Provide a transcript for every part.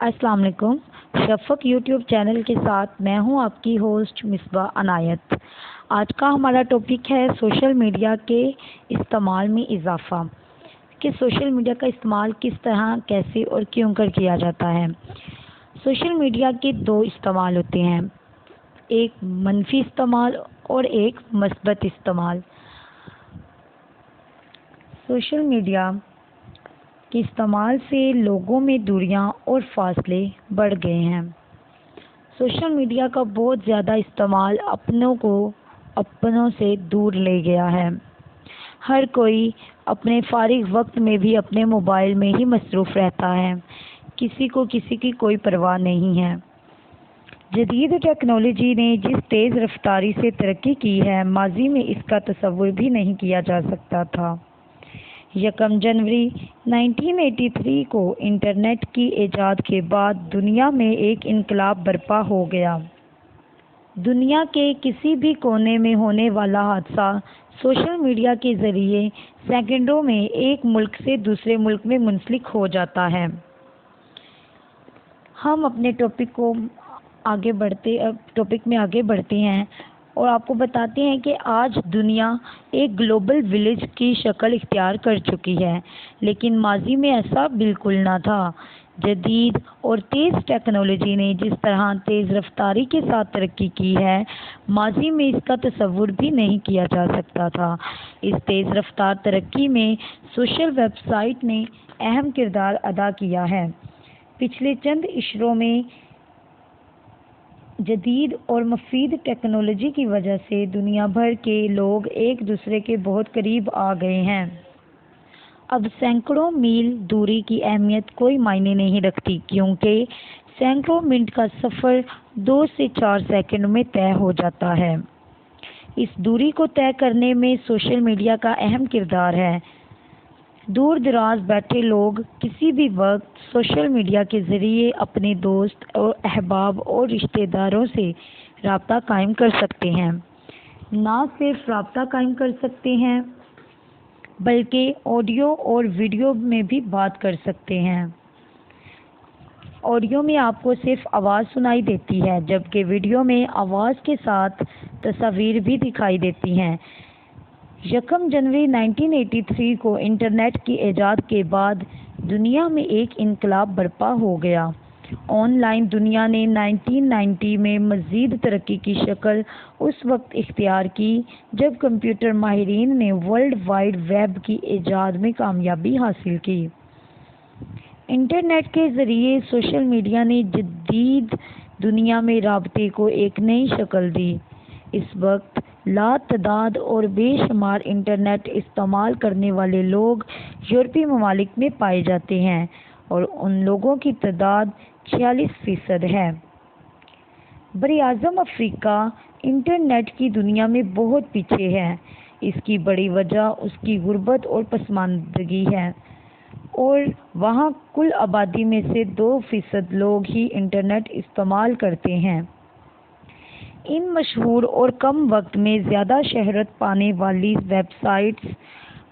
السلام علیکم۔ شفق YouTube channel کے ساتھ میں ہوں آپ کی ہوسٹ مصباح عنایت۔ آج کا ہمارا ٹاپک ہے سوشل میڈیا کے استعمال میں اضافہ، کہ سوشل میڈیا کا استعمال کس طرح، کیسے اور کیوں کر کیا جاتا ہے۔ سوشل میڈیا کے دو استعمال ہوتے ہیں، ایک منفی استعمال اور ایک مثبت استعمال۔ سوشل میڈیا کے استعمال سے لوگوں میں دوریاں اور فاصلے بڑھ گئے ہیں۔ سوشل میڈیا کا بہت زیادہ استعمال اپنوں سے دور لے گیا ہے۔ ہر کوئی اپنے فارغ وقت میں بھی اپنے موبائل میں ہی مصروف رہتا ہے، کسی کو کسی کی کوئی پرواہ نہیں ہے۔ جدید ٹیکنالوجی نے جس تیز رفتاری سے ترقی کی ہے، ماضی میں اس کا تصور بھی نہیں کیا جا سکتا تھا۔ 1 جنوری 1983 کو انٹرنیٹ کی ایجاد کے بعد دنیا میں ایک انقلاب برپا ہو گیا۔ دنیا کے کسی بھی کونے میں ہونے والا حادثہ سوشل میڈیا کے ذریعے سیکنڈوں میں ایک ملک سے دوسرے ملک میں منسلک ہو جاتا ہے۔ ہم اپنے ٹاپک میں آگے بڑھتے ہیں اور آپ کو بتاتے ہیں کہ آج دنیا ایک گلوبل ولیج کی شکل اختیار کر چکی ہے، لیکن ماضی میں ایسا بالکل نہ تھا۔ جدید اور تیز ٹیکنالوجی نے جس طرح تیز رفتاری کے ساتھ ترقی کی ہے، ماضی میں اس کا تصور بھی نہیں کیا جا سکتا تھا۔ اس تیز رفتار ترقی میں سوشل ویب سائٹ نے اہم کردار ادا کیا ہے۔ پچھلے چند عشروں میں جدید اور مفید ٹیکنالوجی کی وجہ سے دنیا بھر کے لوگ ایک دوسرے کے بہت قریب آ گئے ہیں۔ اب سینکڑوں میل دوری کی اہمیت کوئی معنی نہیں رکھتی، کیونکہ سینکڑوں منٹ کا سفر 2 سے 4 سیکنڈ میں طے ہو جاتا ہے۔ اس دوری کو طے کرنے میں سوشل میڈیا کا اہم کردار ہے۔ دور دراز بیٹھے لوگ کسی بھی وقت سوشل میڈیا کے ذریعے اپنے دوست اور احباب اور رشتہ داروں سے رابطہ قائم کر سکتے ہیں۔ نہ صرف رابطہ قائم کر سکتے ہیں بلکہ آڈیو اور ویڈیو میں بھی بات کر سکتے ہیں۔ آڈیو میں آپ کو صرف آواز سنائی دیتی ہے، جبکہ ویڈیو میں آواز کے ساتھ تصاویر بھی دکھائی دیتی ہیں۔ 1 جنوری 1983 کو انٹرنیٹ کی ایجاد کے بعد دنیا میں ایک انقلاب برپا ہو گیا۔ آن لائن دنیا نے 1990 میں مزید ترقی کی شکل اس وقت اختیار کی جب کمپیوٹر ماہرین نے ورلڈ وائڈ ویب کی ایجاد میں کامیابی حاصل کی۔ انٹرنیٹ کے ذریعے سوشل میڈیا نے جدید دنیا میں رابطے کو ایک نئی شکل دی۔ اس وقت لاتعداد اور بے شمار انٹرنیٹ استعمال کرنے والے لوگ یورپی ممالک میں پائے جاتے ہیں اور ان لوگوں کی تعداد 46% ہے۔ براعظم افریقہ انٹرنیٹ کی دنیا میں بہت پیچھے ہے۔ اس کی بڑی وجہ اس کی غربت اور پسماندگی ہے، اور وہاں کل آبادی میں سے 2% لوگ ہی انٹرنیٹ استعمال کرتے ہیں۔ ان مشہور اور کم وقت میں زیادہ شہرت پانے والی ویب سائٹس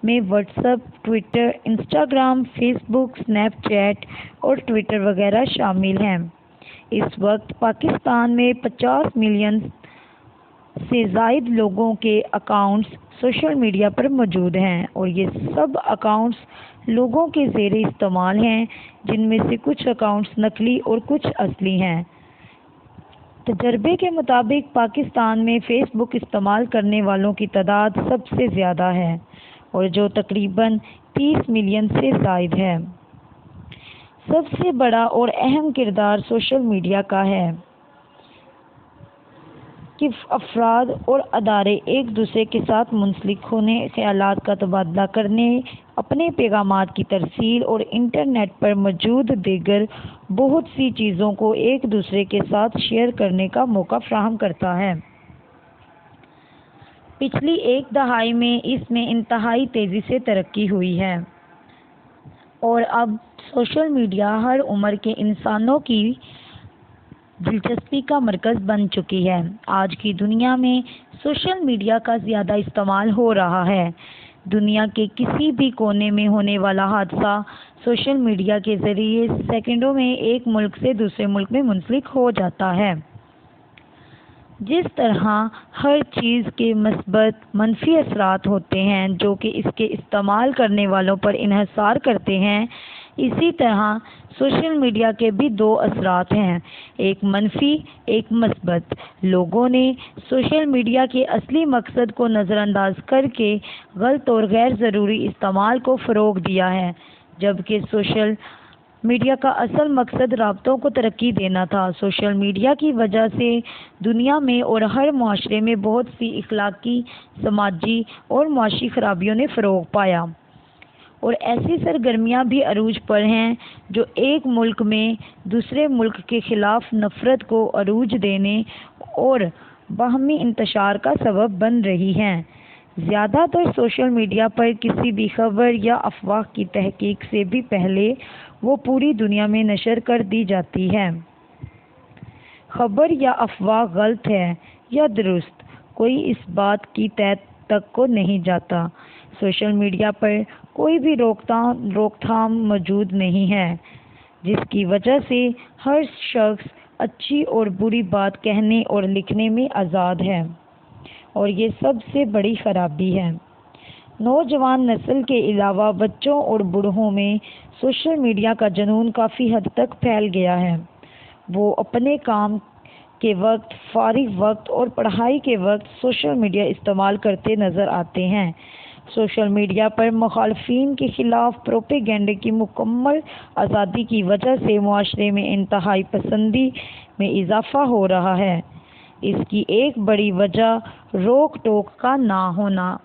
میں WhatsApp, Twitter, Instagram, Facebook, Snapchat اور ٹویٹر وغیرہ شامل ہیں۔ اس وقت پاکستان میں 50 ملین سے زائد لوگوں کے اکاؤنٹس سوشل میڈیا پر موجود ہیں، اور یہ سب اکاؤنٹس لوگوں کے زیر استعمال ہیں، جن میں سے کچھ اکاؤنٹس نقلی اور کچھ اصلی ہیں۔ تجربے کے مطابق پاکستان میں فیس بک استعمال کرنے والوں کی تعداد سب سے زیادہ ہے، اور جو تقریباً 30 ملین سے زائد ہے۔ سب سے بڑا اور اہم کردار سوشل میڈیا کا ہے کہ افراد اور ادارے ایک دوسرے کے ساتھ منسلک ہونے، خیالات کا تبادلہ کرنے، اپنے پیغامات کی ترسیل اور انٹرنیٹ پر موجود دیگر بہت سی چیزوں کو ایک دوسرے کے ساتھ شیئر کرنے کا موقع فراہم کرتا ہے۔ پچھلی ایک دہائی میں اس میں انتہائی تیزی سے ترقی ہوئی ہے، اور اب سوشل میڈیا ہر عمر کے انسانوں کی دلچسپی کا مرکز بن چکی ہے۔ آج کی دنیا میں سوشل میڈیا کا زیادہ استعمال ہو رہا ہے۔ دنیا کے کسی بھی کونے میں ہونے والا حادثہ سوشل میڈیا کے ذریعے سیکنڈوں میں ایک ملک سے دوسرے ملک میں منسلک ہو جاتا ہے۔ جس طرح ہر چیز کے مثبت منفی اثرات ہوتے ہیں جو کہ اس کے استعمال کرنے والوں پر انحصار کرتے ہیں، اسی طرح سوشل میڈیا کے بھی دو اثرات ہیں، ایک منفی ایک مثبت۔ لوگوں نے سوشل میڈیا کے اصلی مقصد کو نظر انداز کر کے غلط اور غیر ضروری استعمال کو فروغ دیا ہے، جبکہ سوشل میڈیا کا اصل مقصد رابطوں کو ترقی دینا تھا۔ سوشل میڈیا کی وجہ سے دنیا میں اور ہر معاشرے میں بہت سی اخلاقی، سماجی اور معاشی خرابیوں نے فروغ پایا، اور ایسی سرگرمیاں بھی عروج پر ہیں جو ایک ملک میں دوسرے ملک کے خلاف نفرت کو عروج دینے اور باہمی انتشار کا سبب بن رہی ہیں۔ زیادہ تر سوشل میڈیا پر کسی بھی خبر یا افواہ کی تحقیق سے بھی پہلے وہ پوری دنیا میں نشر کر دی جاتی ہے۔ خبر یا افواہ غلط ہے یا درست، کوئی اس بات کی تہ تک کو نہیں جاتا۔ سوشل میڈیا پر کوئی بھی روک تھام موجود نہیں ہے، جس کی وجہ سے ہر شخص اچھی اور بری بات کہنے اور لکھنے میں آزاد ہے، اور یہ سب سے بڑی خرابی ہے۔ نوجوان نسل کے علاوہ بچوں اور بوڑھوں میں سوشل میڈیا کا جنون کافی حد تک پھیل گیا ہے۔ وہ اپنے کام کے وقت، فارغ وقت اور پڑھائی کے وقت سوشل میڈیا استعمال کرتے نظر آتے ہیں۔ سوشل میڈیا پر مخالفین کے خلاف پروپیگنڈے کی مکمل آزادی کی وجہ سے معاشرے میں انتہائی پسندی میں اضافہ ہو رہا ہے۔ اس کی ایک بڑی وجہ روک ٹوک کا نہ ہونا۔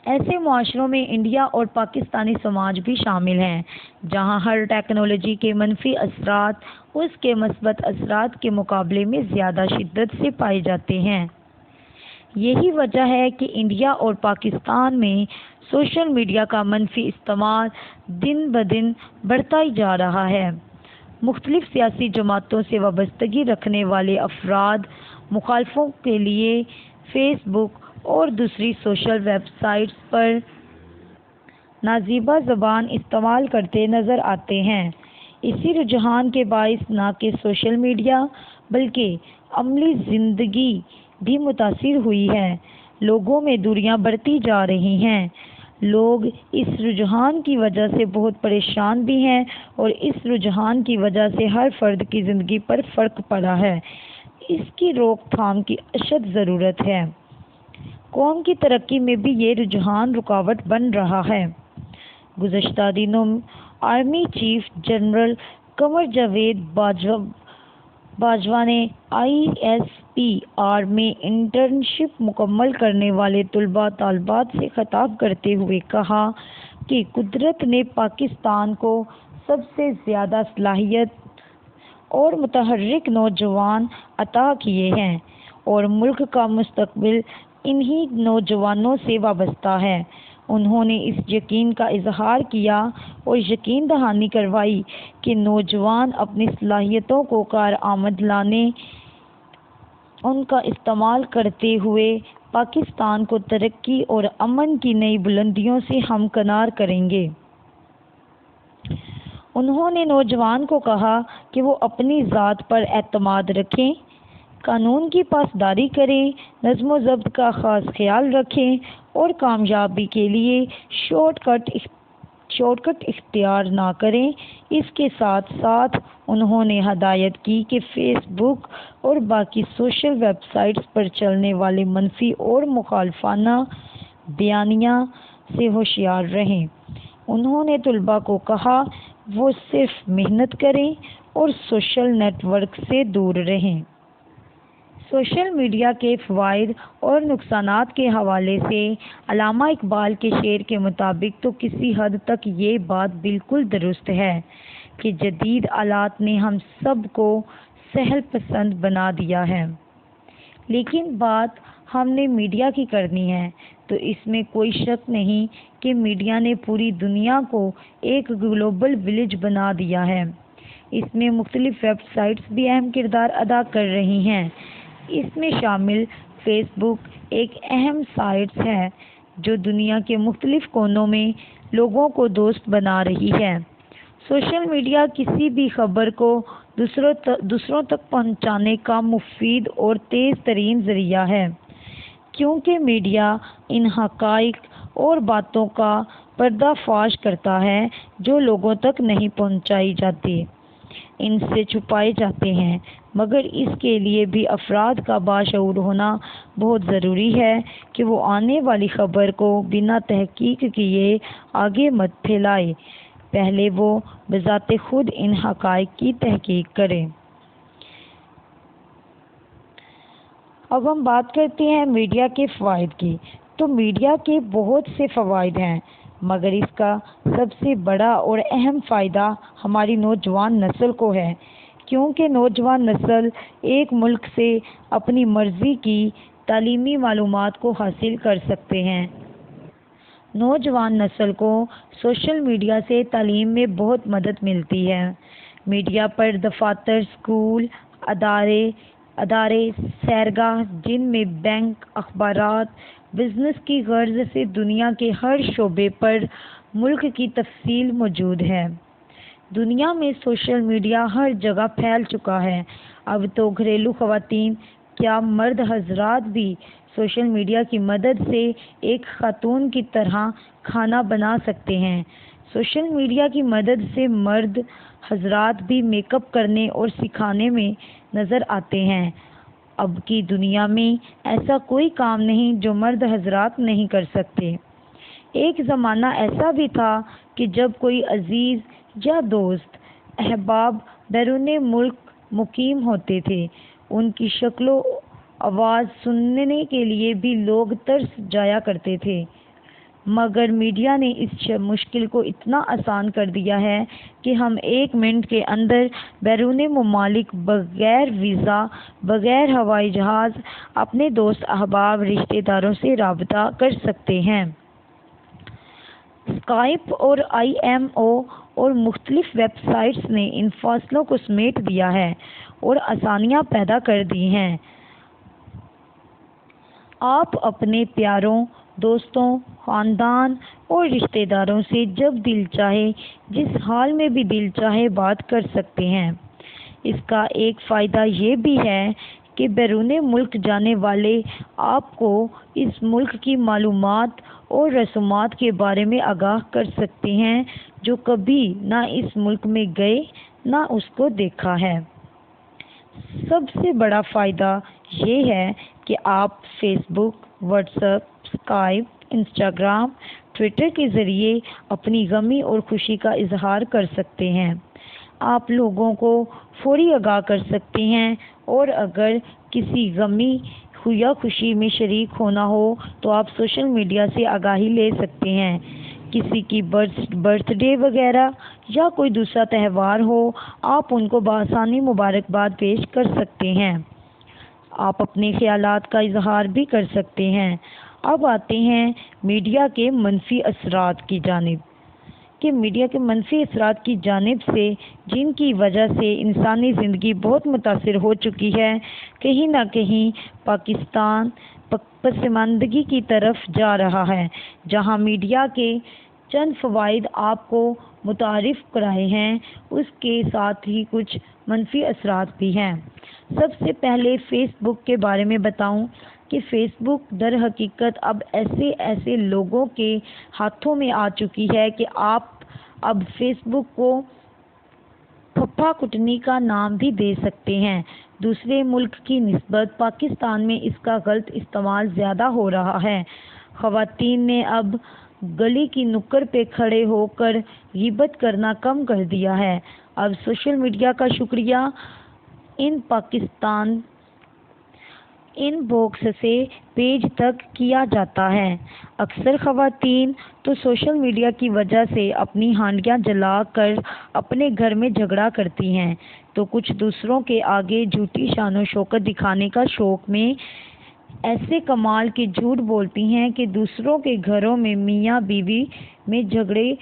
ایسے معاشروں میں انڈیا اور پاکستانی سماج بھی شامل ہیں جہاں ہر ٹیکنالوجی کے منفی اثرات اس کے مثبت اثرات کے مقابلے میں زیادہ شدت سے پائے جاتے ہیں۔ یہی وجہ ہے کہ انڈیا اور پاکستان میں سوشل میڈیا کا منفی استعمال دن بدن بڑھتا ہی جا رہا ہے۔ مختلف سیاسی جماعتوں سے وابستگی رکھنے والے افراد مخالفوں کے لیے فیس بک اور دوسری سوشل ویب سائٹس پر نازیبا زبان استعمال کرتے نظر آتے ہیں۔ اسی رجحان کے باعث نہ کہ سوشل میڈیا بلکہ عملی زندگی بھی متاثر ہوئی ہے۔ لوگوں میں دوریاں بڑھتی جا رہی ہیں۔ لوگ اس رجحان کی وجہ سے بہت پریشان بھی ہیں، اور اس رجحان کی وجہ سے ہر فرد کی زندگی پر فرق پڑا ہے۔ اس کی روک تھام کی اشد ضرورت ہے۔ قوم کی ترقی میں بھی یہ رجحان رکاوٹ بن رہا ہے۔ گزشتہ دنوں army chief general Qamar Javed Bajwa نے ISPR میں انٹرنشپ مکمل کرنے والے طلباء طالبات سے خطاب کرتے ہوئے کہا کہ قدرت نے پاکستان کو سب سے زیادہ صلاحیت اور متحرک نوجوان عطا کیے ہیں، اور ملک کا مستقبل انہی نوجوانوں سے وابستہ ہے۔ انہوں نے اس یقین کا اظہار کیا اور یقین دہانی کروائی کہ نوجوان اپنی صلاحیتوں کو کارآمد لانے، ان کا استعمال کرتے ہوئے پاکستان کو ترقی اور امن کی نئی بلندیوں سے ہمکنار کریں گے۔ انہوں نے نوجوان کو کہا کہ وہ اپنی ذات پر اعتماد رکھیں، قانون کی پاسداری کریں، نظم و ضبط کا خاص خیال رکھیں اور کامیابی کے لیے شارٹ کٹ اختیار نہ کریں۔ اس کے ساتھ ساتھ انہوں نے ہدایت کی کہ فیس بک اور باقی سوشل ویب سائٹس پر چلنے والے منفی اور مخالفانہ بیانیہ سے ہوشیار رہیں۔ انہوں نے طلباء کو کہا وہ صرف محنت کریں اور سوشل نیٹ ورک سے دور رہیں۔ سوشل میڈیا کے فوائد اور نقصانات کے حوالے سے علامہ اقبال کے شعر کے مطابق تو کسی حد تک یہ بات بالکل درست ہے کہ جدید آلات نے ہم سب کو سہل پسند بنا دیا ہے، لیکن بات ہم نے میڈیا کی کرنی ہے تو اس میں کوئی شک نہیں کہ میڈیا نے پوری دنیا کو ایک گلوبل ولیج بنا دیا ہے۔ اس میں مختلف ویب سائٹس بھی اہم کردار ادا کر رہی ہیں۔ اس میں شامل فیس بک ایک اہم سائٹ ہے جو دنیا کے مختلف کونوں میں لوگوں کو دوست بنا رہی ہے۔ سوشل میڈیا کسی بھی خبر کو دوسروں تک پہنچانے کا مفید اور تیز ترین ذریعہ ہے، کیونکہ میڈیا ان حقائق اور باتوں کا پردہ فاش کرتا ہے جو لوگوں تک نہیں پہنچائی جاتی، ان سے چھپائے جاتے ہیں۔ مگر اس کے لیے بھی افراد کا باشعور ہونا بہت ضروری ہے کہ وہ آنے والی خبر کو بنا تحقیق کیے آگے مت پھیلائیں، پہلے وہ بذات خود ان حقائق کی تحقیق کریں۔ اب ہم بات کرتے ہیں میڈیا کے فوائد کی۔ تو میڈیا کے بہت سے فوائد ہیں، مگر اس کا سب سے بڑا اور اہم فائدہ ہماری نوجوان نسل کو ہے، کیونکہ نوجوان نسل ایک ملک سے اپنی مرضی کی تعلیمی معلومات کو حاصل کر سکتے ہیں۔ نوجوان نسل کو سوشل میڈیا سے تعلیم میں بہت مدد ملتی ہے۔ میڈیا پر دفاتر، اسکول، ادارے، سیرگاہ، جن میں بینک، اخبارات، بزنس کی غرض سے دنیا کے ہر شعبے پر ملک کی تفصیل موجود ہے۔ دنیا میں سوشل میڈیا ہر جگہ پھیل چکا ہے۔ اب تو گھریلو خواتین کیا مرد حضرات بھی سوشل میڈیا کی مدد سے ایک خاتون کی طرح کھانا بنا سکتے ہیں۔ سوشل میڈیا کی مدد سے مرد حضرات بھی میک اپ کرنے اور سکھانے میں نظر آتے ہیں۔ اب کی دنیا میں ایسا کوئی کام نہیں جو مرد حضرات نہیں کر سکتے۔ ایک زمانہ ایسا بھی تھا کہ جب کوئی عزیز یا دوست احباب بیرون ملک مقیم ہوتے تھے، ان کی شکل و آواز سننے کے لیے بھی لوگ ترس جایا کرتے تھے۔ مگر میڈیا نے اس مشکل کو اتنا آسان کر دیا ہے کہ ہم 1 منٹ کے اندر بیرون ممالک بغیر ویزا، بغیر ہوائی جہاز اپنے دوست احباب، رشتہ داروں سے رابطہ کر سکتے ہیں۔ اسکائپ اور IMO اور مختلف ویب سائٹس نے ان فاصلوں کو سمیٹ دیا ہے اور آسانیاں پیدا کر دی ہیں۔ آپ اپنے پیاروں، دوستوں، خاندان اور رشتہ داروں سے جب دل چاہے، جس حال میں بھی دل چاہے بات کر سکتے ہیں۔ اس کا ایک فائدہ یہ بھی ہے کہ بیرون ملک جانے والے آپ کو اس ملک کی معلومات اور رسومات کے بارے میں آگاہ کر سکتے ہیں جو کبھی نہ اس ملک میں گئے نہ اس کو دیکھا ہے۔ سب سے بڑا فائدہ یہ ہے کہ آپ Facebook, WhatsApp, Skype, Instagram, Twitter کے ذریعے اپنی غمی اور خوشی کا اظہار کر سکتے ہیں۔ آپ لوگوں کو فوری آگاہ کر سکتے ہیں، اور اگر کسی غمی یا خوشی میں شریک ہونا ہو تو آپ سوشل میڈیا سے آگاہی لے سکتے ہیں۔ کسی کی برتھ ڈے وغیرہ یا کوئی دوسرا تہوار ہو، آپ ان کو بآسانی مبارکباد پیش کر سکتے ہیں۔ آپ اپنے خیالات کا اظہار بھی کر سکتے ہیں۔ اب آتے ہیں میڈیا کے منفی اثرات کی جانب، کہ میڈیا کے منفی اثرات کی جانب سے جن کی وجہ سے انسانی زندگی بہت متاثر ہو چکی ہے۔ کہیں نہ کہیں پاکستان پسماندگی کی طرف جا رہا ہے، جہاں میڈیا کے چند فوائد آپ کو متعارف کرائے ہیں، اس کے ساتھ ہی کچھ منفی اثرات بھی ہیں۔ سب سے پہلے فیس بک کے بارے میں بتاؤں کہ فیس بک در حقیقت اب ایسے لوگوں کے ہاتھوں میں آ چکی ہے کہ آپ اب فیس بک کو پھپھا کٹنی کا نام بھی دے سکتے ہیں۔ دوسرے ملک کی نسبت پاکستان میں اس کا غلط استعمال زیادہ ہو رہا ہے۔ خواتین نے اب گلی کی نکڑ پہ کھڑے ہو کر غیبت کرنا کم کر دیا ہے۔ اب سوشل میڈیا کا شکریہ ان باکس سے پیج تک کیا جاتا ہے۔ اکثر خواتین تو سوشل میڈیا کی وجہ سے اپنی ہانڈیاں جلا کر اپنے گھر میں جھگڑا کرتی ہیں، تو کچھ دوسروں کے آگے جھوٹی شان و شوکت دکھانے کا شوق میں ایسے کمال کے جھوٹ بولتی ہیں کہ دوسروں کے گھروں میں میاں بیوی میں جھگڑے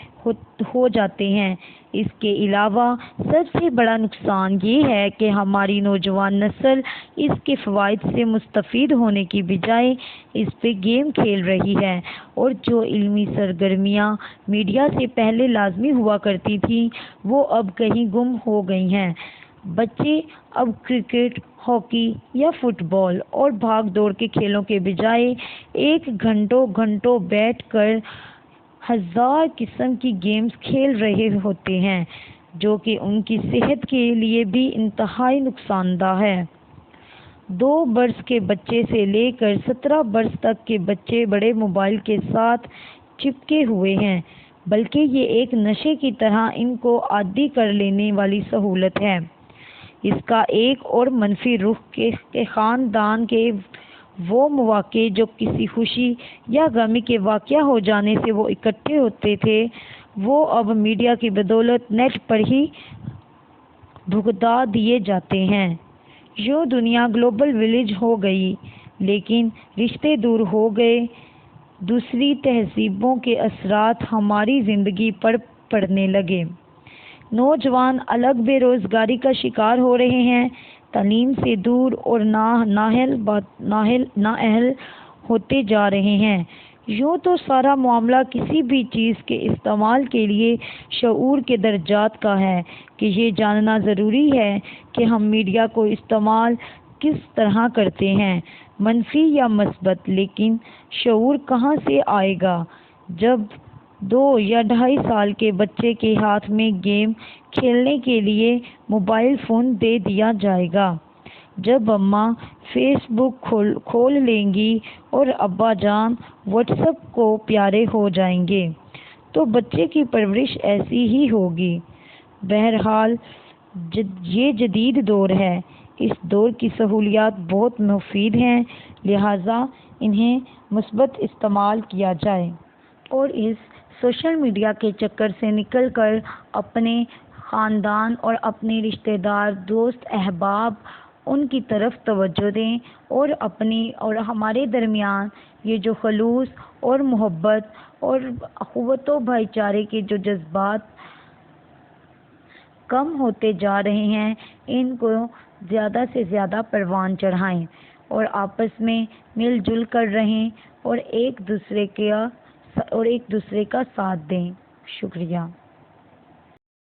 ہو جاتے ہیں۔ اس کے علاوہ سب سے بڑا نقصان یہ ہے کہ ہماری نوجوان نسل اس کے فوائد سے مستفید ہونے کی بجائے اس پہ گیم کھیل رہی ہے، اور جو علمی سرگرمیاں میڈیا سے پہلے لازمی ہوا کرتی تھیں وہ اب کہیں گم ہو گئی ہیں۔ بچے اب کرکٹ، ہاکی یا فٹ بال اور بھاگ دوڑ کے کھیلوں کے بجائے ایک گھنٹوں بیٹھ کر ہزار قسم کی گیمز کھیل رہے ہوتے ہیں، جو کہ ان کی صحت کے لیے بھی انتہائی نقصان دہ ہے۔ 2 برس کے بچے سے لے کر 17 برس تک کے بچے بڑے موبائل کے ساتھ چپکے ہوئے ہیں، بلکہ یہ ایک نشے کی طرح ان کو عادی کر لینے والی سہولت ہے۔ اس کا ایک اور منفی رخ کہ خاندان کے وہ مواقع جو کسی خوشی یا غم کے واقع ہو جانے سے وہ اکٹھے ہوتے تھے، وہ اب میڈیا کی بدولت نیٹ پر ہی بھگتا دیے جاتے ہیں۔ یوں دنیا گلوبل ولیج ہو گئی، لیکن رشتے دور ہو گئے۔ دوسری تہذیبوں کے اثرات ہماری زندگی پر پڑنے لگے۔ نوجوان الگ بے روزگاری کا شکار ہو رہے ہیں، تعلیم سے دور اور نااہل ہوتے جا رہے ہیں۔ یوں تو سارا معاملہ کسی بھی چیز کے استعمال کے لیے شعور کے درجات کا ہے کہ یہ جاننا ضروری ہے کہ ہم میڈیا کو استعمال کس طرح کرتے ہیں، منفی یا مثبت۔ لیکن شعور کہاں سے آئے گا جب 2 یا 2.5 سال کے بچے کے ہاتھ میں گیم کھیلنے کے لیے موبائل فون دے دیا جائے گا، جب اماں فیس بک کھول لیں گی اور ابا جان واٹس ایپ کو پیارے ہو جائیں گے، تو بچے کی پرورش ایسی ہی ہوگی۔ بہرحال یہ جدید دور ہے، اس دور کی سہولیات بہت مفید ہیں، لہٰذا انہیں مثبت استعمال کیا جائے۔ اور اس سوشل میڈیا کے چکر سے نکل کر اپنے خاندان اور اپنے رشتہ دار، دوست، احباب ان کی طرف توجہ دیں، اور ہمارے درمیان یہ جو خلوص اور محبت اور اخوت و بھائی چارے کے جو جذبات کم ہوتے جا رہے ہیں، ان کو زیادہ سے زیادہ پروان چڑھائیں اور آپس میں مل جل کر رہیں اور ایک دوسرے کا ساتھ دیں۔ شکریہ۔